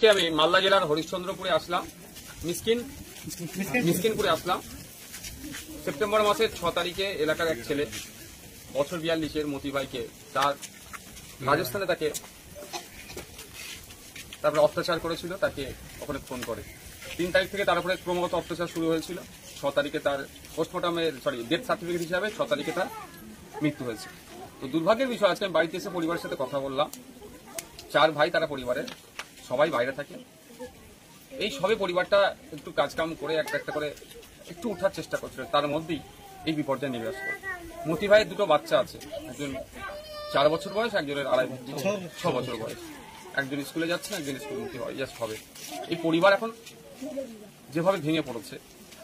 আমি মালদা জেলার হরিশ্চন্দ্রপুরে আসলাম, মিসকিনপুরে আসলাম। সেপ্টেম্বর মাসের 6 তারিখে এলাকার এক ছেলে বছর 42-এর মতি ভাইকে তার রাজস্থানে তাকে তারপরে অত্যাচার করেছিল, তাকে ওখানে ফোন করে। 3 তারিখ থেকে তার উপরে ক্রমাগত অত্যাচার শুরু হয়েছিল। 6 তারিখে তার পোস্টমর্টমের ডেথ সার্টিফিকেট হিসাবে 6 তারিখে তার মৃত্যু হয়েছে। তো দুর্ভাগ্যের বিষয়, আজকে আমি বাড়িতে এসে পরিবারের সাথে কথা বললাম। 4 ভাই, তারা পরিবারের সবাই বাইরে থাকে। এই সবে পরিবারটা একটু কাজকাম করে একটা করে একটু উঠার চেষ্টা করছিল, তার মধ্যেই এই বিপর্যয় নেমে আসলো। মতি ভাইয়ের 2টো বাচ্চা আছে, একজন 4 বছর বয়স, একজনের 6 বছর বয়স। একজন স্কুলে যাচ্ছে, একজন স্কুল মুখী জাস্ট হবে। এই পরিবার এখন যেভাবে ভেঙে পড়েছে,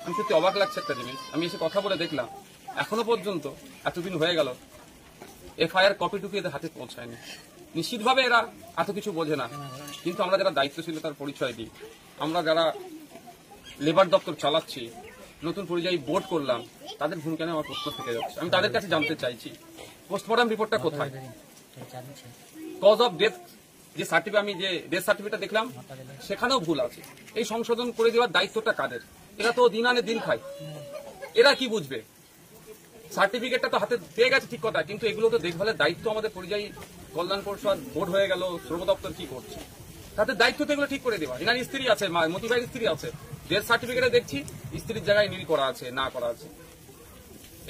আমি সত্যি অবাক লাগছে একটা জিনিস। আমি এসে কথা বলে দেখলাম এখনো পর্যন্ত এতদিন হয়ে গেল এফআইআর কপিটুকু এদের হাতে পৌঁছায়নি। নিশ্চিতভাবে এরা এত কিছু বোঝে না, কিন্তু আমরা যারা দায়িত্বশীলতার পরিচয় দিই, আমরা যারা লেবার দপ্তর চালাচ্ছি, নতুন পরিযায়ী বোর্ড করলাম, তাদের ভূমিকা নিয়ে আমার প্রশ্ন থেকে যাচ্ছে। আমি তাদের কাছে জানতে চাইছি, পোস্টমর্টম রিপোর্টটা কোথায়? কজ অফ ডেথ যে সার্টিফিকেট, আমি যে ডেথ সার্টিফিকেটটা দেখলাম সেখানেও ভুল আছে। এই সংশোধন করে দেওয়ার দায়িত্বটা কাদের? এরা তো দিন আনে দিন খায়, এরা কি বুঝবে? সার্টিফিকেটটা তো হাতে পেয়ে গেছে ঠিক কথা, কিন্তু এগুলো তো দেখভালের দায়িত্ব আমাদের পরিযায়ী কল্যাণ পরিষদ বোর্ড হয়ে গেল, শ্রম দপ্তর কি করছে? তাদের দায়িত্ব তো এগুলো ঠিক করে দেওয়া। এনার স্ত্রী আছে, মতি ভাইয়ের স্ত্রী আছে, ডেথ সার্টিফিকেটে দেখছি স্ত্রীর জায়গায় নীল করা আছে, না করা আছে।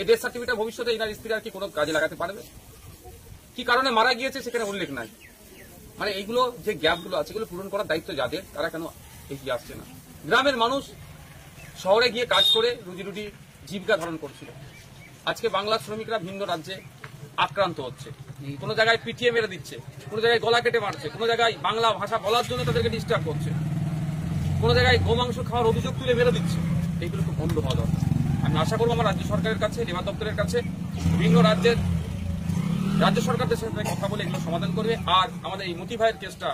এই ডেথ সার্টিফিকেট ভবিষ্যতে এনার স্ত্রী আর কি কোনো কাজে লাগাতে পারবে? কি কারণে মারা গিয়েছে সেখানে উল্লেখ নাই। মানে এইগুলো যে গ্যাপগুলো আছে, এগুলো পূরণ করার দায়িত্ব যাদের, তারা কেন এগিয়ে আসছে না? গ্রামের মানুষ শহরে গিয়ে কাজ করে রুজি রুটি জীবিকা ধারণ করছিল। আজকে বাংলার শ্রমিকরা ভিন্ন রাজ্যে আক্রান্ত হচ্ছে, কোনো জায়গায় পিটিয়ে মেরে দিচ্ছে, কোনো জায়গায় গলা কেটে মারছে, কোনো জায়গায় বাংলা ভাষা বলার জন্য তাদেরকে ডিস্টার্ব করছে, কোনো জায়গায় গোমাংস খাওয়ার অভিযোগ তুলে মেরে দিচ্ছে। এইগুলো খুব বন্ধ হওয়া দরকার। আমি আশা করবো আমার রাজ্য সরকারের কাছে, লেবার দপ্তরের কাছে, বিভিন্ন রাজ্যের রাজ্য সরকারদের সাথে কথা বলে এগুলো সমাধান করবে। আর আমাদের এই মতি ভাইয়ের কেসটা